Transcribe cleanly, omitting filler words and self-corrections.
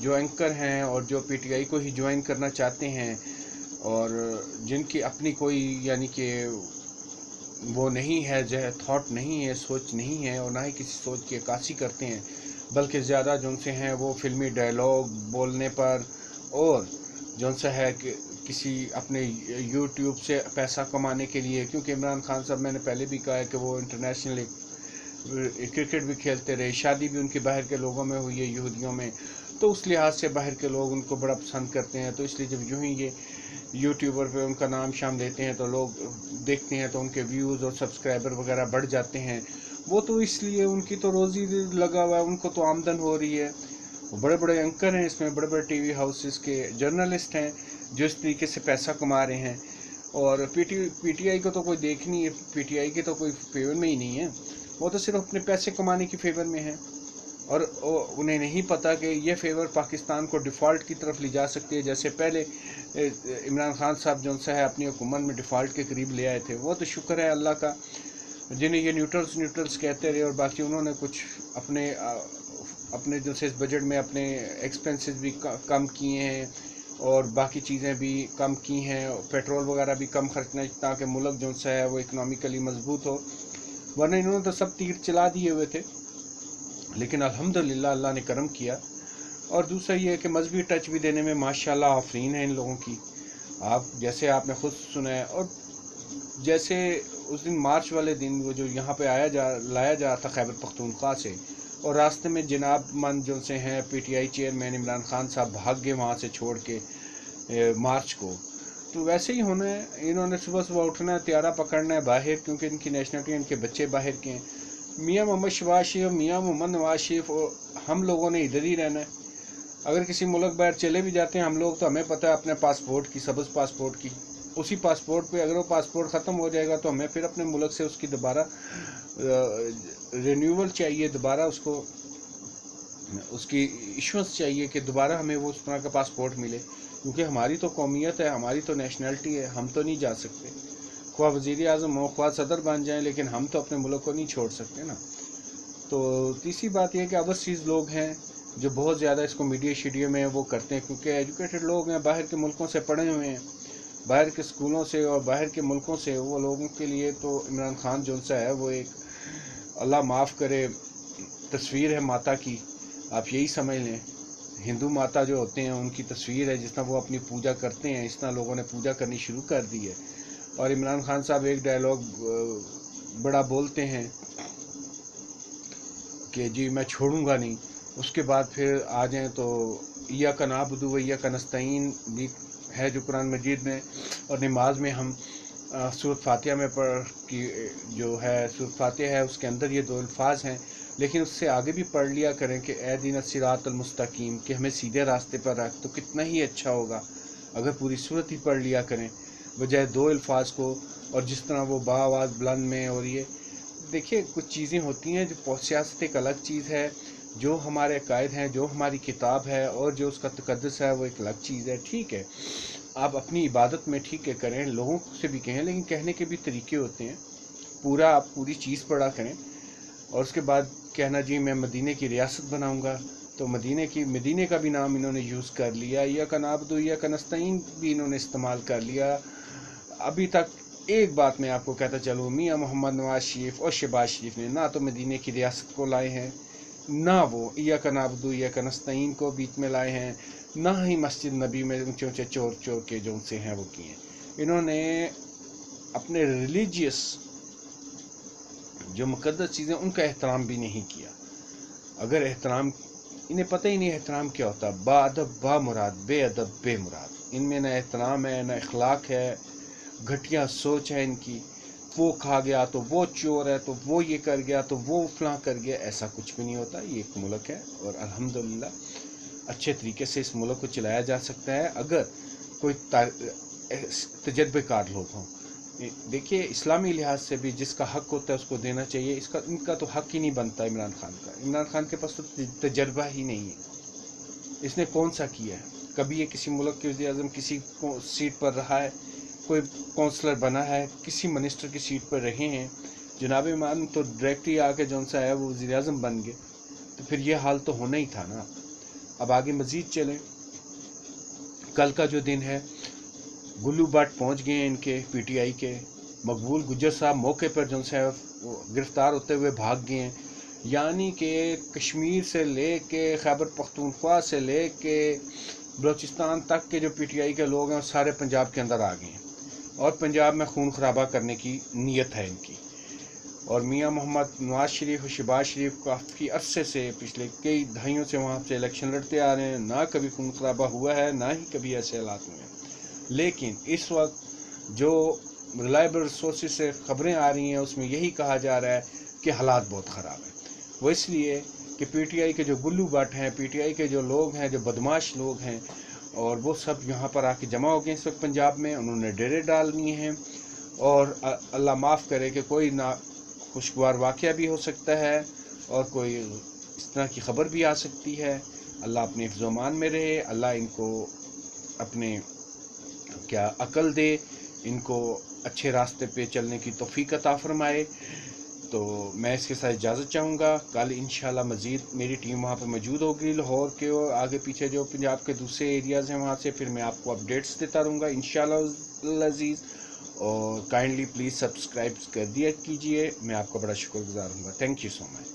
جو اینکر ہیں اور جو پی ٹی آئی کو ہی جوائن کرنا چاہتے ہیں اور جن کی اپنی کوئی یعنی کہ وہ نہیں ہے جو ہے تھاٹ نہیں ہے، سوچ نہیں ہے، اور نہ ہی کسی سوچ کی عکاسی کرتے ہیں، بلکہ زیادہ جو ان سے ہیں وہ فلمی ڈائلاگ بولنے پر اور جو ان سے ہے کہ کسی اپنے یوٹیوب سے پیسہ کمانے کے لیے، کیونکہ عمران خان صاحب میں نے پہلے بھی کہا ہے کہ وہ انٹرنیشنل کرکٹ بھی کھیلتے رہے، شادی بھی ان کی باہر کے لوگوں میں ہوئی ہے یہودیوں میں، تو اس لحاظ سے باہر کے لوگ ان کو بڑا پسند کرتے ہیں، تو اس لیے جب یوں ہی یہ یوٹیوبر پہ ان کا نام شام لیتے ہیں تو لوگ دیکھتے ہیں تو ان کے ویوز اور سبسکرائبر وغیرہ بڑھ جاتے ہیں، وہ تو اس لیے ان کی تو روزی لگا ہوا ہے، ان کو تو آمدن ہو رہی ہے، وہ بڑے بڑے اینکر ہیں اس میں، بڑے بڑے ٹی وی ہاؤسز کے جرنلسٹ ہیں جو اس طریقے سے پیسہ کما رہے ہیں، اور پی ٹی آئی کو تو کوئی دیکھ نہیں ہے، پی ٹی آئی کے تو کوئی فیور میں ہی نہیں ہے، وہ تو صرف اپنے پیسے کمانے کی فیور میں ہیں، اور انہیں نہیں پتہ کہ یہ فیور پاکستان کو ڈیفالٹ کی طرف لے جا سکتی ہے، جیسے پہلے عمران خان صاحب جو ہے اپنی حکومت میں ڈیفالٹ کے قریب لے آئے تھے، وہ تو شکر ہے اللہ کا، جنہیں یہ نیوٹرلز کہتے رہے، اور باقی انہوں نے کچھ اپنے جو سے اس بجٹ میں اپنے ایکسپنسز بھی کم کیے ہیں اور باقی چیزیں بھی کم کی ہیں، پیٹرول وغیرہ بھی کم خرچنا تاکہ ملک جو ہے وہ اکنامیکلی مضبوط ہو، ورنہ انہوں نے تو سب تیر چلا دیے ہوئے تھے، لیکن الحمدللہ اللہ نے کرم کیا۔ اور دوسرا یہ ہے کہ مذہبی ٹچ بھی دینے میں ماشاءاللہ آفرین ہے ان لوگوں کی، جیسے آپ نے خود سنا ہے، اور جیسے اس دن مارچ والے دن وہ جو یہاں پہ لایا جا تھا خیبر پختونخوا سے، اور راستے میں جناب من جو سے ہیں P T I chairman Imran Khan صاحب بھاگ گئے وہاں سے چھوڑ کے مارچ کو، تو ویسے ہی ہونا ہے، انہوں نے صبح اٹھنا ہے، طیارہ پکڑنا ہے باہر، کیونکہ ان کی نیشنلٹی ان کے بچے باہر کے ہیں، میاں محمد شہباز شریف اور میاں محمد نواز شریف، اور ہم لوگوں نے ادھر ہی رہنا ہے، اگر کسی ملک باہر چلے بھی جاتے ہیں ہم لوگ تو ہمیں پتہ ہے اپنے پاسپورٹ کی، سبز پاسپورٹ کی، اسی پاسپورٹ پہ اگر وہ پاسپورٹ ختم ہو جائے گا تو ہمیں پھر اپنے ملک سے اس کی دوبارہ رینیول چاہیے، دوبارہ اس کی ایشوئنس چاہیے کہ دوبارہ ہمیں وہ اس طرح کا پاسپورٹ ملے، کیونکہ ہماری تو قومیت ہے، ہماری تو نیشنلٹی ہے، ہم تو نہیں جا سکتے، خواہ وزیر اعظم ہو خواہ صدر بن جائیں، لیکن ہم تو اپنے ملک کو نہیں چھوڑ سکتے نا۔ تو تیسری بات یہ کہ اوورسیز لوگ ہیں جو بہت زیادہ اس کو میڈیا شیڈیا میں وہ کرتے ہیں، کیونکہ ایجوکیٹڈ لوگ ہیں، باہر کے ملکوں سے پڑھے ہوئے ہیں، باہر کے اسکولوں سے اور باہر کے ملکوں سے، وہ لوگوں کے لیے تو عمران خان جو سا ہے وہ ایک اللہ معاف کرے تصویر ہے ماتا کی، آپ یہی سمجھ لیں، ہندو ماتا جو ہوتے ہیں ان کی تصویر ہے، جس طرح وہ اپنی پوجا کرتے ہیں اس طرح لوگوں نے پوجا کرنی شروع کر دی ہے، اور عمران خان صاحب ایک ڈائلاگ بڑا بولتے ہیں کہ جی میں چھوڑوں گا نہیں، اس کے بعد پھر آ جائیں تو ایاک نعبد و ایاک نستعین بھی ہے جو قرآن مجید میں، اور نماز میں ہم سورۃ فاتحہ میں جو ہے سورۃ فاتحہ ہے اس کے اندر یہ 2 الفاظ ہیں، لیکن اس سے آگے بھی پڑھ لیا کریں کہ اہدنا الصراط المستقیم، کہ ہمیں سیدھے راستے پر رکھ، تو کتنا ہی اچھا ہوگا اگر پوری سورت ہی پڑھ لیا کریں بجائے 2 الفاظ کو، اور جس طرح وہ بآواز بلند میں، اور یہ دیکھیے کچھ چیزیں ہوتی ہیں جو سیاست ایک الگ چیز ہے، جو ہمارے عقائد ہیں، جو ہماری کتاب ہے اور جو اس کا تقدس ہے وہ ایک الگ چیز ہے، ٹھیک ہے آپ اپنی عبادت میں ٹھیک ہے کریں، لوگوں سے بھی کہیں، لیکن کہنے کے بھی طریقے ہوتے ہیں، آپ پوری چیز پڑھا کریں، اور اس کے بعد کہنا جی میں مدینے کی ریاست بناؤں گا، تو مدینے کا بھی نام انہوں نے یوز کر لیا، ایاک نعبد و ایاک نستعین بھی انہوں نے استعمال کر لیا۔ ابھی تک ایک بات میں آپ کو کہتا چلوں، میاں محمد نواز شریف اور شہباز شریف نے نہ تو مدینے کی ریاست کو لائے ہیں، نہ وہ ایاک نعبد و ایاک نستعین کو بیچ میں لائے ہیں، نہ ہی مسجد نبی میں اونچے اونچے چور کے جو ان سے ہیں وہ کیے ہیں، انہوں نے اپنے ریلیجیس جو مقدس چیزیں ان کا احترام بھی نہیں کیا، اگر احترام انہیں پتہ ہی نہیں احترام کیا ہوتا، با ادب با مراد، بے ادب بے مراد، ان میں نہ احترام ہے نہ اخلاق ہے، گھٹیا سوچ ہے ان کی، وہ کھا گیا تو وہ چور ہے، تو وہ یہ کر گیا تو وہ فلاں کر گیا، ایسا کچھ بھی نہیں ہوتا، یہ ایک ملک ہے اور الحمدللہ اچھے طریقے سے اس ملک کو چلایا جا سکتا ہے اگر کوئی تجربے کار لوگ ہوں۔ دیکھیے اسلامی لحاظ سے بھی جس کا حق ہوتا ہے اس کو دینا چاہیے، ان کا تو حق ہی نہیں بنتا عمران خان کے پاس تو تجربہ ہی نہیں ہے، اس نے کون سا کیا ہے، کبھی یہ کسی ملک کے وزیر اعظم کسی سیٹ پر رہا ہے، کوئی کونسلر بنا ہے، کسی منسٹر کی سیٹ پر رہے ہیں، جناب امام تو ڈائریکٹلی آ کے جو سا ہے وہ وزیر اعظم بن گئے، تو پھر یہ حال تو ہونا ہی تھا نا۔ اب آگے مزید چلیں. کل کا جو دن ہے گلو بٹ پہنچ گئے ہیں ان کے پی ٹی آئی کے. مقبول گجر صاحب موقع پر جو ہے گرفتار ہوتے ہوئے بھاگ گئے ہیں. یعنی کہ کشمیر سے لے کے خیبر پختونخوا سے لے کے بلوچستان تک کے جو پی ٹی آئی کے لوگ ہیں وہ سارے پنجاب کے اندر آ گئے ہیں اور پنجاب میں خون خرابہ کرنے کی نیت ہے ان کی. اور میاں محمد نواز شریف اور شہباز شریف کافی عرصے سے پچھلے کئی دہائیوں سے وہاں سے الیکشن لڑتے آ رہے ہیں. نہ کبھی خون خرابہ ہوا ہے نہ ہی کبھی ایسے حالات ہوئے ہیں. لیکن اس وقت جو ریلائبل ریسورسز سے خبریں آ رہی ہیں اس میں یہی کہا جا رہا ہے کہ حالات بہت خراب ہیں. وہ اس لیے کہ پی ٹی آئی کے جو گلو بٹ ہیں، پی ٹی آئی کے جو لوگ ہیں، جو بدماش لوگ ہیں، اور وہ سب یہاں پر آ کے جمع ہو گئے اس وقت پنجاب میں. انہوں نے ڈیرے ڈال دیے ہیں اور اللہ معاف کرے کہ کوئی نہ خوشگوار واقعہ بھی ہو سکتا ہے اور کوئی اس طرح کی خبر بھی آ سکتی ہے. اللہ اپنے حفظ و امان میں رہے. اللہ ان کو اپنے کیا عقل دے، ان کو اچھے راستے پہ چلنے کی توفیق عطا فرمائے. تو میں اس کے ساتھ اجازت چاہوں گا. کل انشاءاللہ مزید میری ٹیم وہاں پہ موجود ہوگی لاہور کے اور آگے پیچھے جو پنجاب کے دوسرے ایریاز ہیں وہاں سے. پھر میں آپ کو اپڈیٹس دیتا رہوں گا انشاءاللہ العزیز. اور کائنڈلی پلیز سبسکرائب کر دیا کیجئے. میں آپ کا بڑا شکر گزار ہوں گا. Thank you so much.